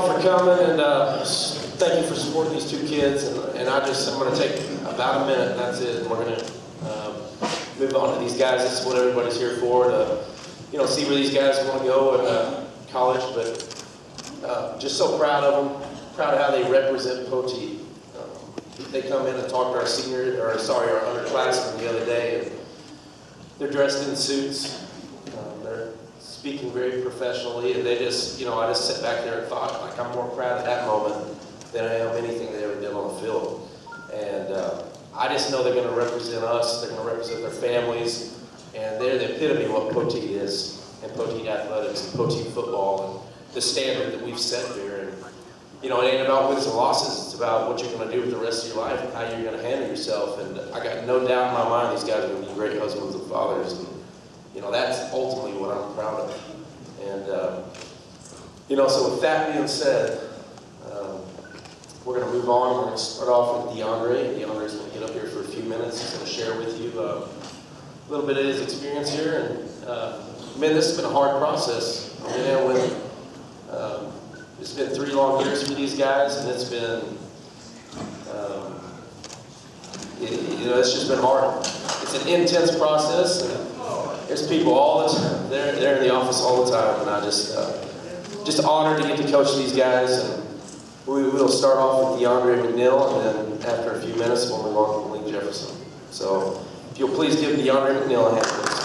y'all for coming, and thank you for supporting these two kids. And I'm going to take about a minute, and that's it. And we're going to move on to these guys. This is what everybody's here for, to see where these guys want to go in college. But just so proud of them, proud of how they represent Poteet. They come in and talk to our our underclassmen the other day, and they're dressed in suits. They're speaking very professionally, and they just, I just sat back there and thought, like, I'm more proud of that moment than I am anything they ever did on the field. And I just know they're going to represent us, they're going to represent their families, and they're the epitome of what Poteet is, and Poteet athletics, and Poteet football, and the standard that we've set there. And it ain't about wins and losses, it's about what you're going to do with the rest of your life and how you're going to handle yourself. And I got no doubt in my mind these guys are going to be great husbands and fathers. And, that's ultimately what I'm proud of. And, so with that being said, we're going to move on. We're going to start off with Deandre. Deandre's going to get up here for a few minutes. He's going to share with you a little bit of his experience here. And, man, this has been a hard process. It's been 3 long years for these guys, and it's been, it's just been hard. It's an intense process, and there's people all the time. They're in the office all the time, and I just honored to get to coach these guys. And we'll start off with Deandre McNeal, and then after a few minutes, we'll move on to Malik Jefferson. So if you'll please give Deandre McNeal a hand, please.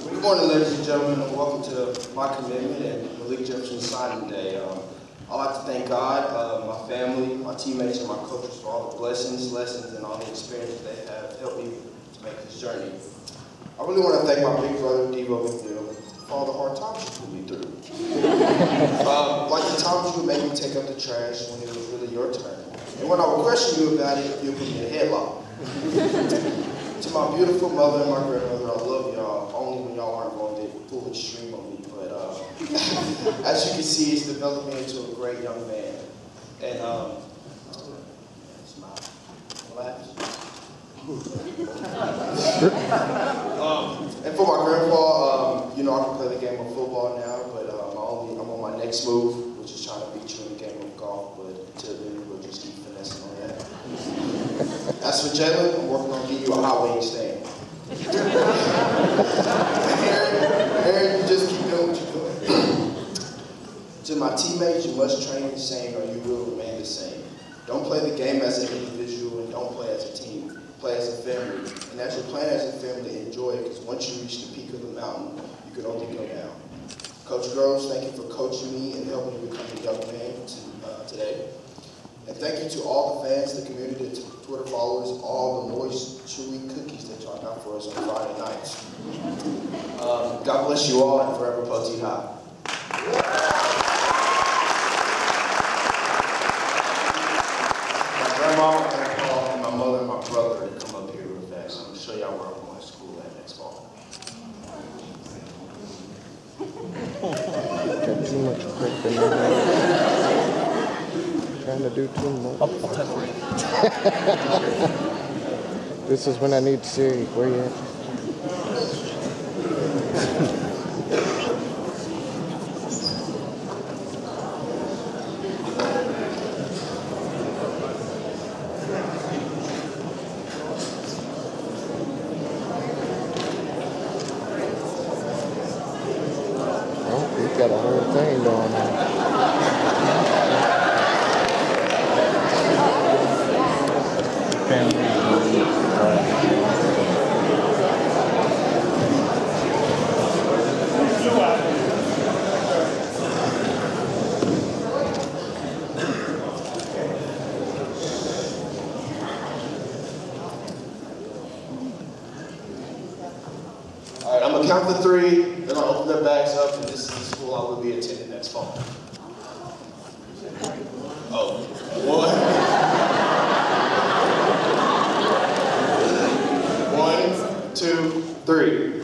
Good morning, ladies and gentlemen, and welcome to my commitment and Malik Jefferson signing day. I'd like to thank God, my family, my teammates, and my coaches for all the blessings, lessons, and all the experiences they have helped me to make this journey. I really want to thank my big brother, Devo McNeal, for all the hard times he put me through. Like the times you would make me take up the trash when it was really your turn. And when I would question you about it, you would put me in a headlock. To my beautiful mother and my grandmother, I love y'all, only when y'all aren't going to full extreme on me. But as you can see, it's developed me into a great young man. And smile, relax. And for my grandpa, I can play the game of football now, but I'm on my next move, which is trying to beat you in the game of golf. But until then, we'll just keep finessing on that. As for Jalen, I'm working on getting you a hot wing stand. Aaron, you just keep doing what you're doing. To my teammates, you must train the same or you will remain the same. Don't play the game as an individual and don't play as a team. Play as a family. And as you're playing as a family, enjoy it, because once you reach the peak of the mountain, you can only go down. Coach Groves, thank you for coaching me and helping me become a young man today. And thank you to all the fans, the community, the Twitter followers, all the moist, chewy cookies that y'all got for us on Friday nights. God bless you all, and forever Poteet High. My grandma, my grandpa, and my mother and my brother to come up here real fast. I'm going to show y'all where I'm going to school at next fall. Got too much freaking trying to do too much. This is when I need to see where you at. Oh, he's got a whole thing going on. All right, I'm going to count to 3, then I'll open their bags up, and this is the school I will be attending next fall. Oh, 1, 2, 3.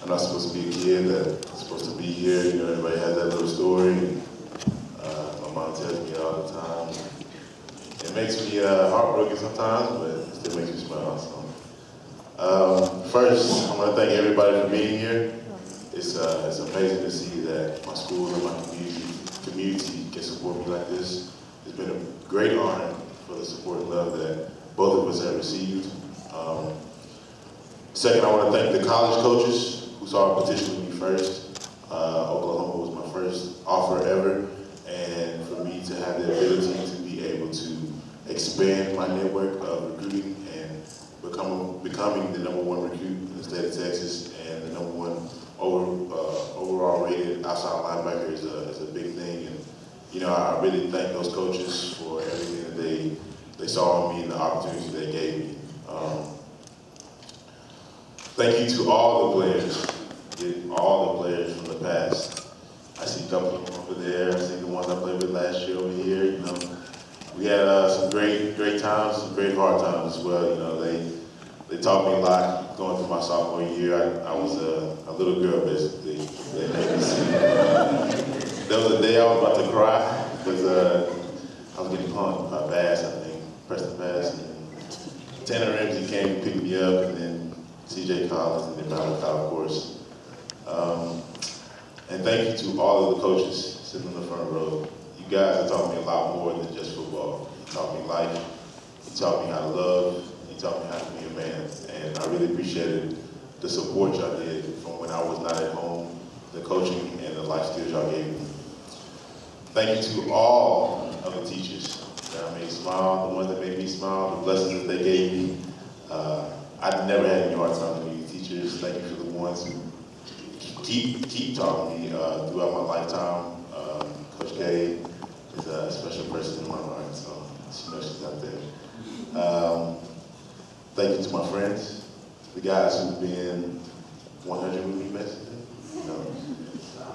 I'm not supposed to be a kid that's supposed to be here. You know, everybody has that little story. My mom tells me all the time. It makes me heartbroken sometimes, but it still makes me smile. So, first, I want to thank everybody for being here. It's amazing to see that my school and my community can support me like this. It's been a great honor for the support and love that both of us have received. Second, I want to thank the college coaches who saw a petition with me first. Oklahoma was my first offer ever, and for me to have the ability to be able to expand my network of recruiting and becoming the #1 recruit in the state of Texas and the #1 overall rated outside linebacker is a big thing. And you know, I really thank those coaches for everything that they saw in me and the opportunities they gave me. Thank you to all the players from the past. I see a couple of them over there. I see the ones I played with last year over here. You know, we had some great times, some great hard times as well. You know, they taught me a lot going through my sophomore year. I was a little girl basically. They made me see. There was a day I was about to cry because I was getting punked by Bass, I think, Preston Bass. And Tanner Ramsey came and picked me up, and then CJ Collins, and then Malik, of course. And thank you to all of the coaches sitting on the front row. You guys have taught me a lot more than just football. You taught me life. You taught me how to love. You taught me how to be a man. And I really appreciated the support y'all did from when I was not at home, the coaching and the life skills y'all gave me. Thank you to all of the teachers that I made smile, the ones that made me smile, the blessings that they gave me. I've never had any hard time with these teachers. Thank you for the ones who keep talking to me throughout my lifetime. Coach K is a special person in my heart, so she knows she's out there. Thank you to my friends, the guys who've been 100 with me, basically. You know,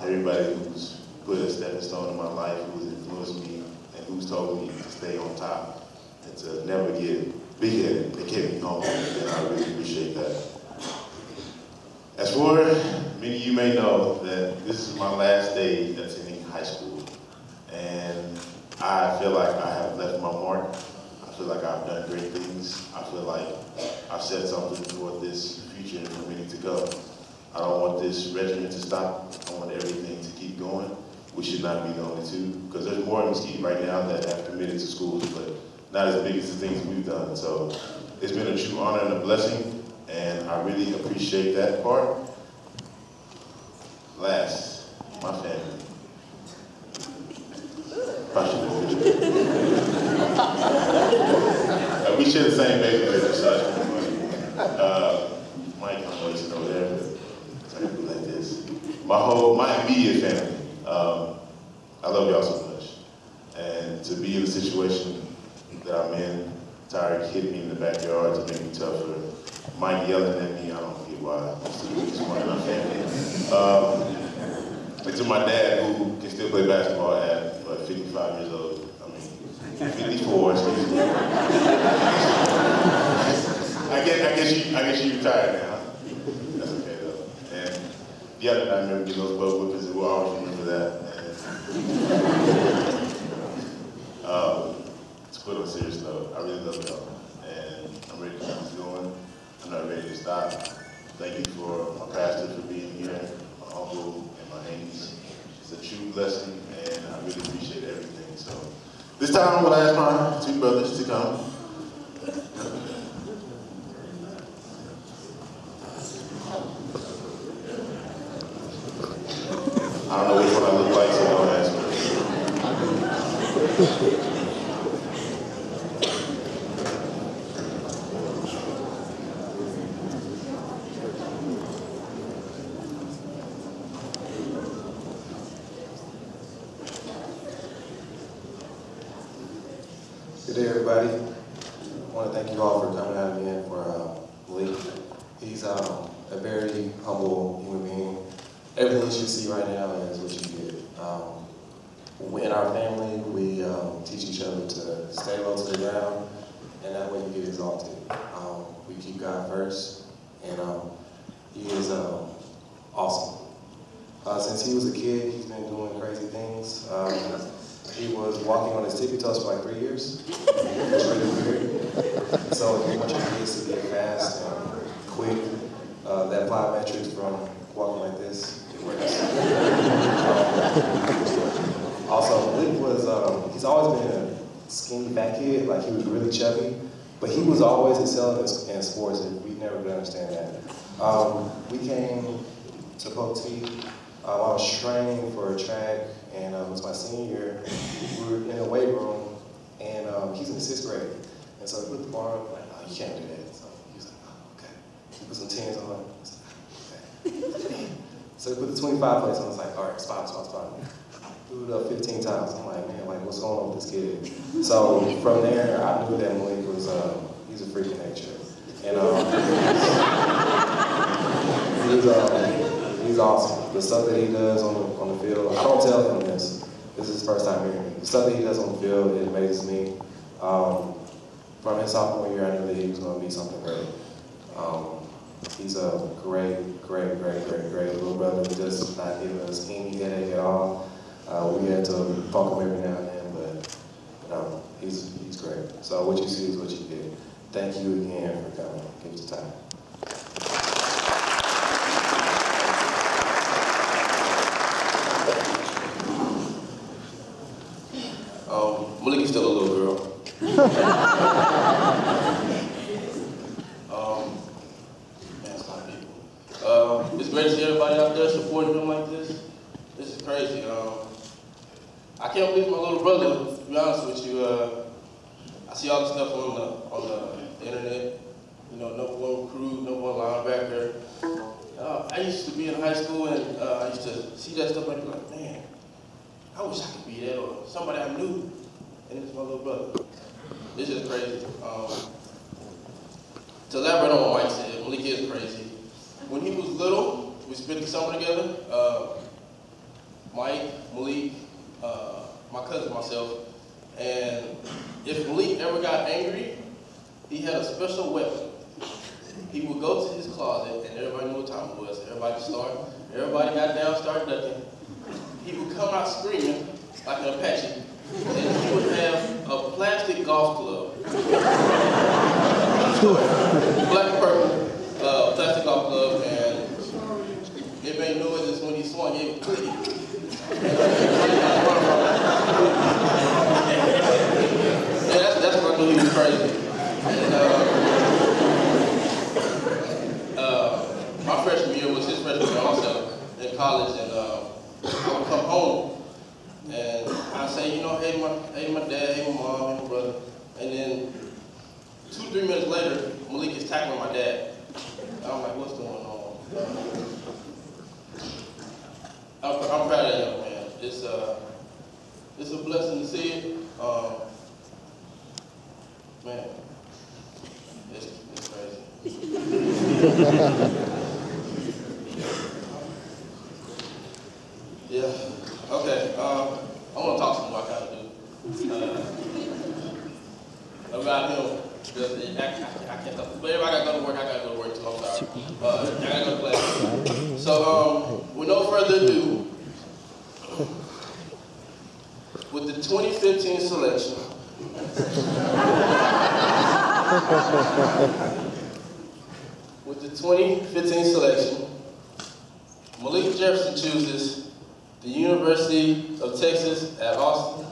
everybody who's put a stepping stone in my life, who's influenced me, and who's told me to stay on top and to never get big-headed. They kept me humble, and I really appreciate that. As for many of you may know that this is my last day attending high school, and I feel like I have left my mark. I feel like I've done great things. I feel like I've said something toward this future for many to go. I don't want this regimen to stop. I want everything to keep going. We should not be the only two, because there's more in Mesquite right now that have committed to schools, but not as big as the things we've done. So it's been a true honor and a blessing, and I really appreciate that part. Last, my family. We share the same baby picture, so Mike, I don't know what's over there, but it's like this. My immediate family. I love y'all so much, and to be in the situation that I'm in, Tyreek hit me in the backyard to make me tougher. Mike yelling at me, I don't get why. It's one of my family. And to my dad, who can still play basketball at 55 years old. I mean, 54, excuse me. I guess you retired now. That's okay though. And the other night, I remember getting those butt whippings, and we'll always remember that. To put on a serious note, I really love y'all, and I'm ready to keep this going. I'm not ready to stop. Thank you for my pastor for being here, my uncle, and my aunts. It's a true blessing, and I really appreciate everything. So this time, I'm going to ask my two brothers to come. I don't know which one I look like, so don't ask me. Good day, everybody. I want to thank you all for coming out again for Malik. He's a very humble human being. Everything you should see right now is what you get. In our family, we teach each other to stay low to the ground, and that way you get exalted. We keep God first, and he is since he was a kid, he's been doing crazy things. He was walking on his tippy toes for like 3 years. It was really weird. So if you want your kids to get fast and quick, that plyometrics from walking like this, it works. Also, Malik was, he's always been a skinny fat kid, like he was really chubby, but he was always excelling in sports, and we never could understand that. We came to Poti. I was training for a track, and it was my senior year. We were in the weight room, and he's in the 6th grade. And so he put the bar up, like, oh, you can't do that. So he was like, oh, okay. He put some 10s on. Okay. So he put the 25 plates on. I was like, all right, spot. Threw it up 15 times. I'm like, man, like, what's going on with this kid? So from there, I knew that Malik was, he's a freak of nature. And he's awesome. The stuff that he does on the field, I don't tell him this. This is his first time hearing me. The stuff that he does on the field, it amazes me. From his sophomore year, I knew that he was going to be something great. He's a great little brother. He does not give us any headache at all. We had to funk him every now and then, but he's great. So what you see is what you get. Thank you again for coming. Give us time. Malik is still a little girl. Man, it's a lot of people. It's great to see everybody out there supporting him like this. This is crazy. I can't believe my little brother, to be honest with you. I see all the stuff on the internet. You know, number 1 recruit, number 1 linebacker. I used to be in high school, and I used to see that stuff and be like, man, I wish I could be that, or somebody I knew. And it's my little brother. This is crazy. To elaborate on what Mike said, Malik is crazy. When he was little, we spent the summer together. Mike, Malik, my cousin, myself. And if Malik ever got angry, he had a special weapon. He would go to his closet, and everybody knew what time it was. Everybody got down, started ducking. He would come out screaming like an Apache. And he would have a plastic golf club. Black and purple plastic golf club, and it made noises when he swung. It would click. That's when I knew he was crazy. And, my freshman year was his freshman year also in college, and I would come home. And I say, you know, hey my dad, hey my mom, hey my brother. And then 2-3 minutes later, Malik is tackling my dad. And I'm like, what's going on? I'm proud of him, man. It's a blessing to see it. Man, it's crazy. Yeah. Okay, I want to talk to him about kind of about him. I can't talk. But everybody got to go to work. I got to go to work too. I'm sorry. I got to go to class. So, with no further ado, with the 2015 selection, Malik Jefferson chooses the University of Texas at Austin.